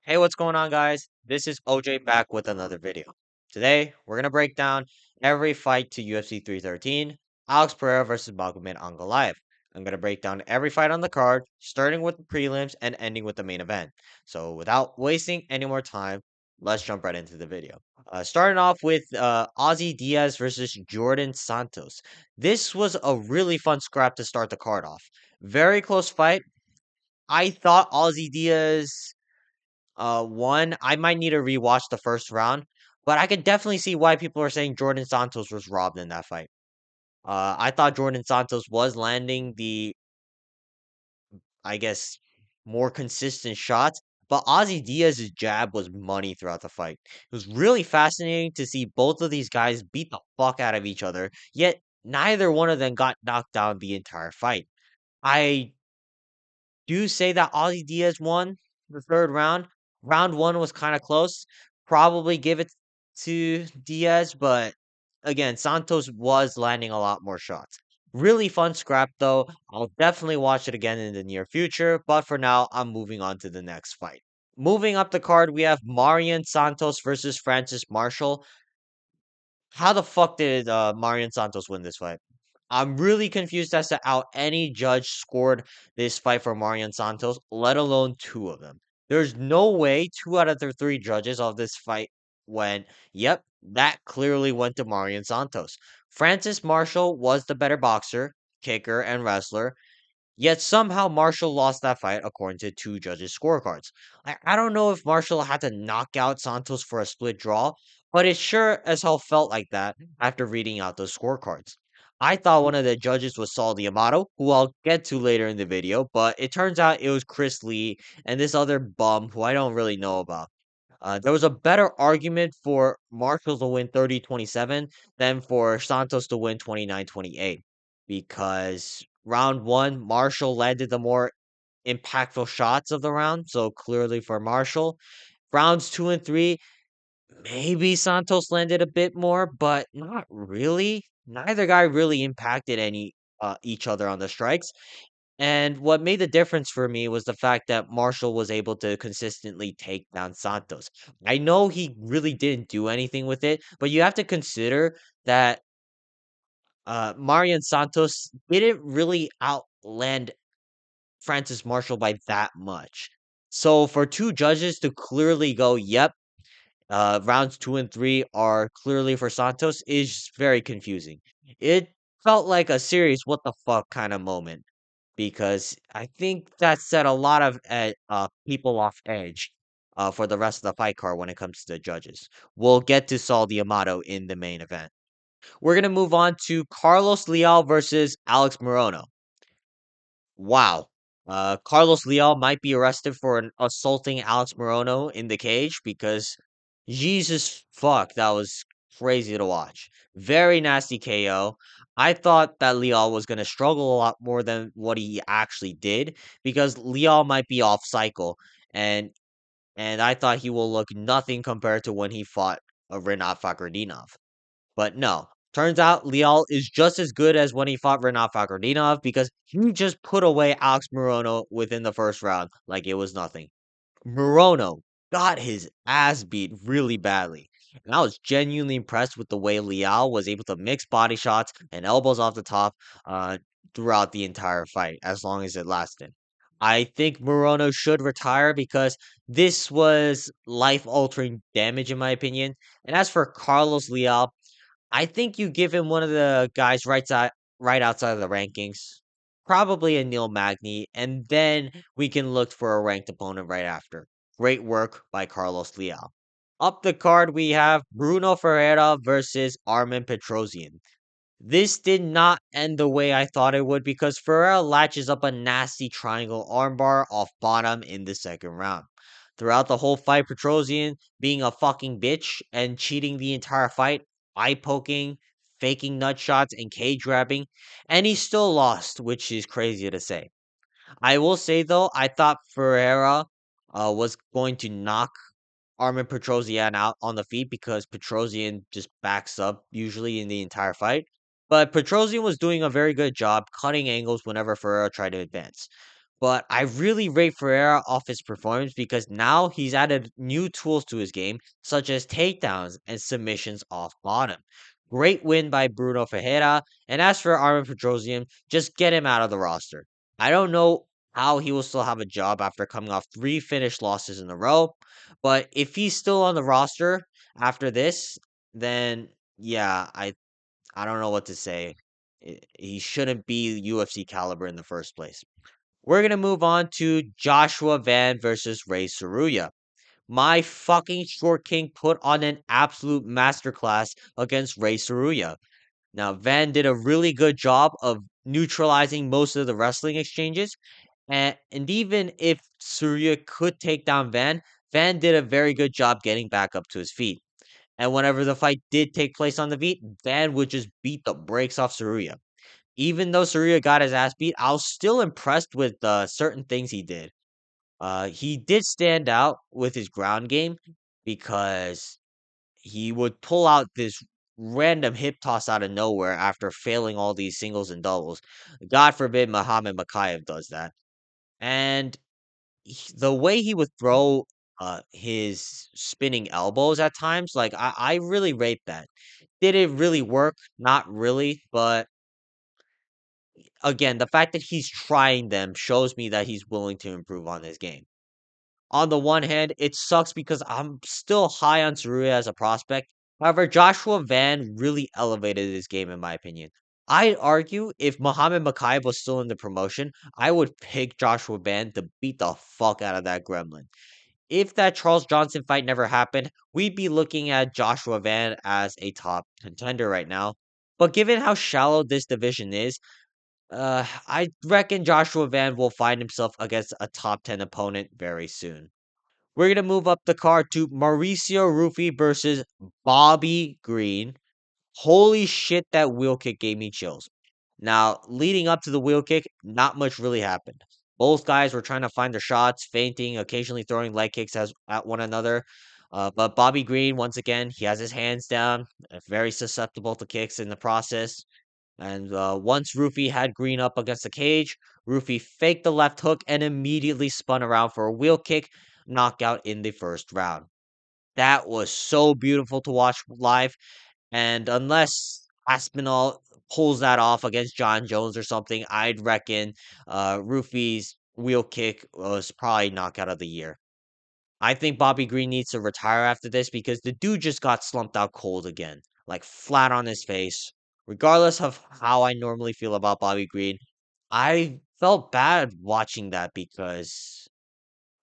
Hey, what's going on, guys? This is OJ back with another video. Today, we're going to break down every fight to UFC 313, Alex Pereira versus Magomed Ankalaev. I'm going to break down every fight on the card, starting with the prelims and ending with the main event. So, without wasting any more time, let's jump right into the video. Starting off with Ozzy Diaz versus Jordan Santos. This was a really fun scrap to start the card off. Very close fight. I thought Ozzy Diaz one, I might need to rewatch the first round, but I could definitely see why people are saying Jordan Santos was robbed in that fight. I thought Jordan Santos was landing the, I guess, more consistent shots, but Ozzy Diaz's jab was money throughout the fight. It was really fascinating to see both of these guys beat the fuck out of each other, yet neither one of them got knocked down the entire fight. I do say that Ozzy Diaz won the third round. Round one was kind of close. Probably give it to Diaz, but again, Santos was landing a lot more shots. Really fun scrap though. I'll definitely watch it again in the near future, but for now, I'm moving on to the next fight. Moving up the card, we have Marian Santos versus Francis Marshall. How the fuck did Marian Santos win this fight? I'm really confused as to how any judge scored this fight for Marian Santos, let alone two of them. There's no way two out of the three judges of this fight went, yep, that clearly went to Marian Santos. Francis Marshall was the better boxer, kicker, and wrestler, yet somehow Marshall lost that fight according to two judges' scorecards. I don't know if Marshall had to knock out Santos for a split draw, but it sure as hell felt like that after reading out those scorecards. I thought one of the judges was Saul D'Amato, who I'll get to later in the video, but it turns out it was Chris Lee and this other bum who I don't really know about. There was a better argument for Marshall to win 30-27 than for Santos to win 29-28 because round one, Marshall landed the more impactful shots of the round. So clearly for Marshall. Rounds two and three, maybe Santos landed a bit more, but not really. Neither guy really impacted any each other on the strikes. And what made the difference for me was the fact that Marshall was able to consistently take down Santos. I know he really didn't do anything with it, but you have to consider that Marian Santos didn't really outland Francis Marshall by that much. So for two judges to clearly go, yep, rounds two and three are clearly for Santos is very confusing. It felt like a serious what the fuck kind of moment because I think that set a lot of people off edge for the rest of the fight card when it comes to the judges. We'll get to Saul D'Amato in the main event. We're gonna move on to Carlos Leal versus Alex Morono. Wow. Carlos Leal might be arrested for assaulting Alex Morono in the cage because Jesus fuck, that was crazy to watch. Very nasty KO. I thought that Leal was going to struggle a lot more than what he actually did because Leal might be off cycle and I thought he will look nothing compared to when he fought Renat Fakhretdinov. But no, turns out Leal is just as good as when he fought Renat Fakhretdinov because he just put away Alex Morono within the first round like it was nothing. Morono got his ass beat really badly. And I was genuinely impressed with the way Leal was able to mix body shots and elbows off the top throughout the entire fight, as long as it lasted. I think Morono should retire because this was life altering damage, in my opinion. And as for Carlos Leal, I think you give him one of the guys right outside of the rankings, probably a Neil Magny, and then we can look for a ranked opponent right after. Great work by Carlos Leal. Up the card, we have Bruno Ferreira versus Armin Petrosian. This did not end the way I thought it would because Ferreira latches up a nasty triangle armbar off bottom in the second round. Throughout the whole fight, Petrosian being a fucking bitch and cheating the entire fight, eye poking, faking nut shots, and cage grabbing, and he still lost, which is crazy to say. I will say though, I thought Ferreira was going to knock Armin Petrosian out on the feet because Petrosian just backs up usually in the entire fight. But Petrosian was doing a very good job cutting angles whenever Ferreira tried to advance. But I really rate Pereira off his performance because now he's added new tools to his game, such as takedowns and submissions off bottom. Great win by Bruno Ferreira. And as for Armin Petrosian, just get him out of the roster. I don't know how he will still have a job after coming off three finished losses in a row, but if he's still on the roster after this, then yeah, I don't know what to say. He shouldn't be UFC caliber in the first place. We're gonna move on to Joshua Van versus Ray Saruya. My fucking short king put on an absolute masterclass against Ray Saruya. Now, Van did a really good job of neutralizing most of the wrestling exchanges, and even if Saruya could take down Van, Van did a very good job getting back up to his feet. And whenever the fight did take place on the feet, Van would just beat the brakes off Saruya. Even though Saruya got his ass beat, I was still impressed with certain things he did. He did stand out with his ground game because he would pull out this random hip toss out of nowhere after failing all these singles and doubles. God forbid Muhammad Makayev does that. And the way he would throw his spinning elbows at times, like I really rate that. Did it really work? Not really, but again, the fact that he's trying them shows me that he's willing to improve on his game. On the one hand, it sucks because I'm still high on Tsuruya as a prospect. However, Joshua Van really elevated his game, in my opinion. I'd argue if Muhammad Makayev was still in the promotion, I would pick Joshua Van to beat the fuck out of that gremlin. If that Charles Johnson fight never happened, we'd be looking at Joshua Van as a top contender right now. But given how shallow this division is, I reckon Joshua Van will find himself against a top 10 opponent very soon. We're gonna move up the card to Mauricio Rufy versus Bobby Green. Holy shit, that wheel kick gave me chills. Now, leading up to the wheel kick, not much really happened. Both guys were trying to find their shots, feinting, occasionally throwing leg kicks at one another. But Bobby Green, once again, he has his hands down, very susceptible to kicks in the process. And once Rufy had Green up against the cage, Rufy faked the left hook and immediately spun around for a wheel kick knockout in the first round. That was so beautiful to watch live. And unless Aspinall pulls that off against John Jones or something, I'd reckon Rufy's wheel kick was probably knockout of the year. I think Bobby Green needs to retire after this because the dude just got slumped out cold again, like flat on his face. Regardless of how I normally feel about Bobby Green, I felt bad watching that because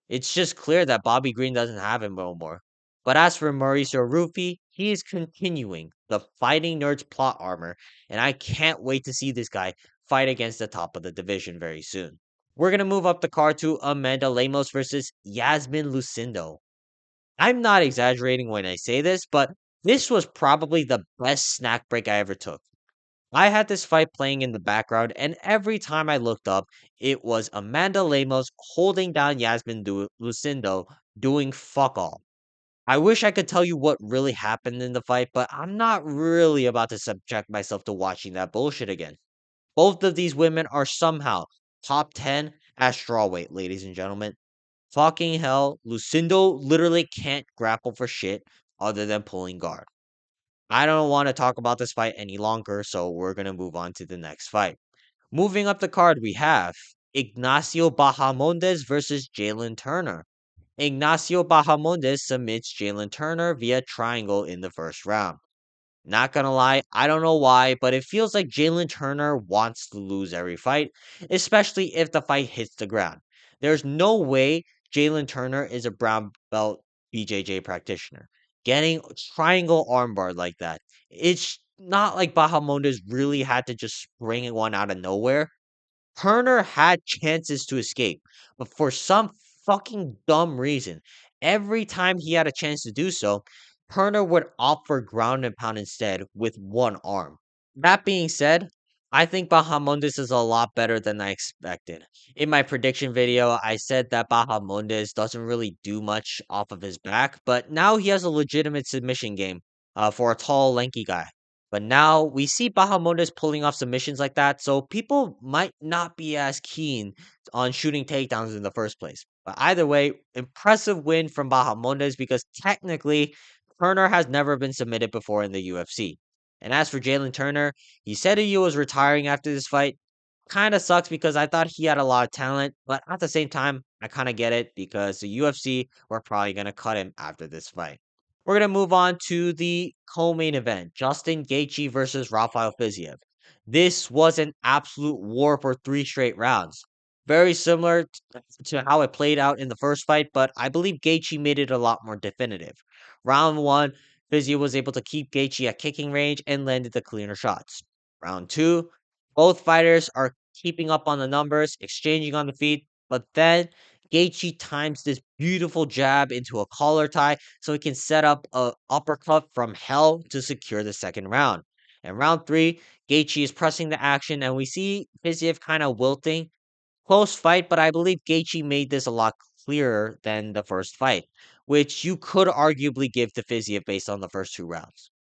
it's just clear that Bobby Green doesn't have him no more. But as for Mauricio Rufy, he is continuing the Fighting Nerds plot armor, and I can't wait to see this guy fight against the top of the division very soon. We're gonna move up the card to Amanda Lemos versus Yasmin Lucindo. I'm not exaggerating when I say this, but this was probably the best snack break I ever took. I had this fight playing in the background, and every time I looked up, it was Amanda Lemos holding down Lucindo doing fuck all. I wish I could tell you what really happened in the fight, but I'm not really about to subject myself to watching that bullshit again. Both of these women are somehow top 10 at strawweight, ladies and gentlemen. Fucking hell, Lucindo literally can't grapple for shit other than pulling guard. I don't want to talk about this fight any longer, so we're going to move on to the next fight. Moving up the card, we have Ignacio Bahamondes versus Jalen Turner. Ignacio Bahamondes submits Jalen Turner via triangle in the first round. Not gonna lie, I don't know why, but it feels like Jalen Turner wants to lose every fight, especially if the fight hits the ground. There's no way Jalen Turner is a brown belt BJJ practitioner. Getting triangle armbar like that, it's not like Bahamondes really had to just spring one out of nowhere. Turner had chances to escape, but for some fucking dumb reason, every time he had a chance to do so, Turner would opt for ground and pound instead with one arm. That being said, I think Bahamondes is a lot better than I expected. In my prediction video, I said that Bahamondes doesn't really do much off of his back, but now he has a legitimate submission game for a tall, lanky guy. But now we see Bahamondes pulling off submissions like that, so people might not be as keen on shooting takedowns in the first place. But either way, impressive win from Bahamondes because technically Turner has never been submitted before in the UFC. And as for Jalen Turner, he said he was retiring after this fight. Kind of sucks because I thought he had a lot of talent, but at the same time, I kind of get it because the UFC were probably going to cut him after this fight. We're going to move on to the co-main event, Justin Gaethje versus Rafael Fiziev. This was an absolute war for 3 straight rounds. Very similar to how it played out in the first fight, but I believe Gaethje made it a lot more definitive. Round 1, Fiziev was able to keep Gaethje at kicking range and landed the cleaner shots. Round 2, both fighters are keeping up on the numbers, exchanging on the feet, but then Gaethje times this beautiful jab into a collar tie so he can set up a uppercut from hell to secure the second round. In round 3, Gaethje is pressing the action, and we see Fiziev kind of wilting. Close fight, but I believe Gaethje made this a lot clearer than the first fight, which you could arguably give to Fiziev based on the first 2 rounds.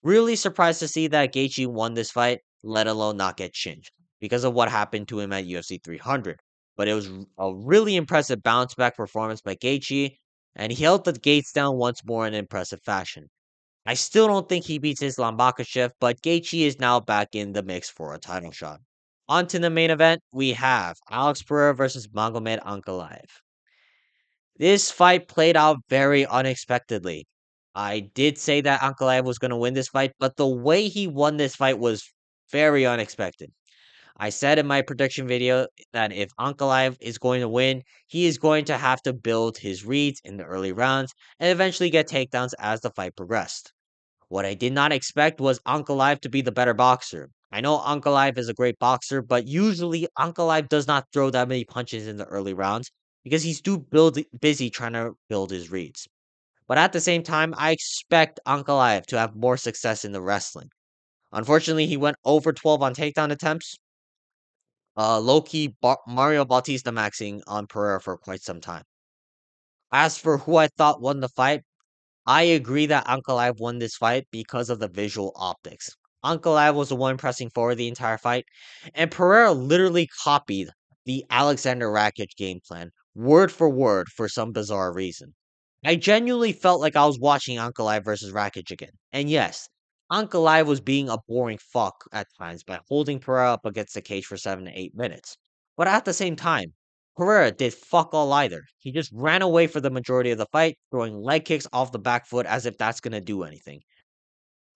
Really surprised to see that Gaethje won this fight, let alone not get chinged, because of what happened to him at UFC 300. But it was a really impressive bounce back performance by Gaethje, and he held the gates down once more in impressive fashion. I still don't think he beats Islam Makhachev, but Gaethje is now back in the mix for a title shot. On to the main event, we have Alex Pereira versus Magomed Ankalaev. This fight played out very unexpectedly. I did say that Ankalaev was going to win this fight, but the way he won this fight was very unexpected. I said in my prediction video that if Ankalaev is going to win, he is going to have to build his reads in the early rounds and eventually get takedowns as the fight progressed. What I did not expect was Ankalaev to be the better boxer. I know Ankalaev is a great boxer, but usually Ankalaev does not throw that many punches in the early rounds because he's too busy trying to build his reads. But at the same time, I expect Ankalaev to have more success in the wrestling. Unfortunately, he went over 12 on takedown attempts. Low-key Mario Bautista maxing on Pereira for quite some time. As for who I thought won the fight, I agree that Ankalaev won this fight because of the visual optics. Ankalaev was the one pressing forward the entire fight, and Pereira literally copied the Alexander Rakic game plan, word for some bizarre reason. I genuinely felt like I was watching Ankalaev versus Rakic again. And yes, Ankalaev was being a boring fuck at times by holding Pereira up against the cage for 7 to 8 minutes. But at the same time, Pereira did fuck all either. He just ran away for the majority of the fight, throwing leg kicks off the back foot as if that's gonna do anything.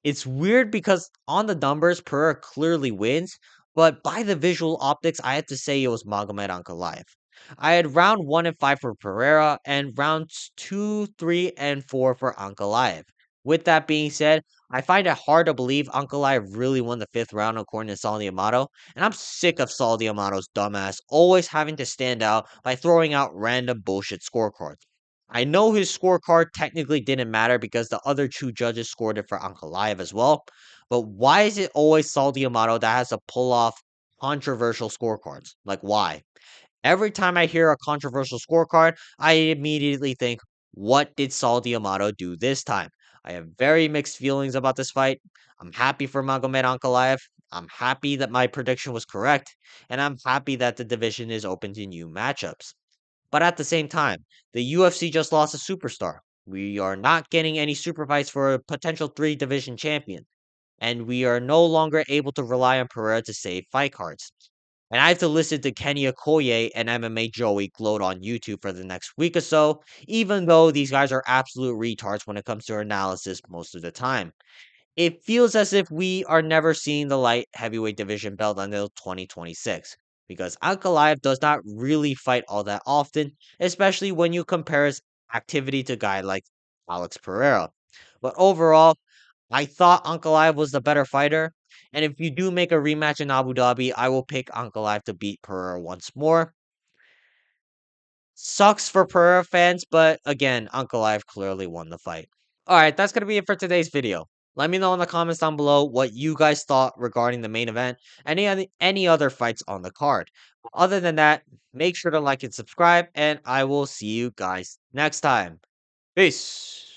It's weird because on the numbers, Pereira clearly wins, but by the visual optics, I had to say it was Magomed Ankalaev. I had round 1 and 5 for Pereira and rounds 2, 3, and 4 for Ankalaev. With that being said, I find it hard to believe Ankalaev really won the 5th round according to Saul Amato, and I'm sick of Saul Amato's dumbass always having to stand out by throwing out random bullshit scorecards. I know his scorecard technically didn't matter because the other 2 judges scored it for Ankalaev as well, but why is it always Saul Amato that has to pull off controversial scorecards? Like, why? Every time I hear a controversial scorecard, I immediately think, what did Saul Amato do this time? I have very mixed feelings about this fight. I'm happy for Magomed Ankalaev. I'm happy that my prediction was correct, and I'm happy that the division is open to new matchups. But at the same time, the UFC just lost a superstar. We are not getting any super fights for a potential 3 division champion, and we are no longer able to rely on Pereira to save fight cards. And I have to listen to Kenya Koye and MMA Joey gloat on YouTube for the next week or so, even though these guys are absolute retards when it comes to analysis most of the time. It feels as if we are never seeing the light heavyweight division belt until 2026, because Ankalaev does not really fight all that often, especially when you compare his activity to a guy like Alex Pereira. But overall, I thought Ankalaev was the better fighter, and if you do make a rematch in Abu Dhabi, I will pick Ankalaev to beat Pereira once more. Sucks for Pereira fans, but again, Ankalaev clearly won the fight. Alright, that's gonna be it for today's video. Let me know in the comments down below what you guys thought regarding the main event, any other fights on the card. Other than that, make sure to like and subscribe, and I will see you guys next time. Peace.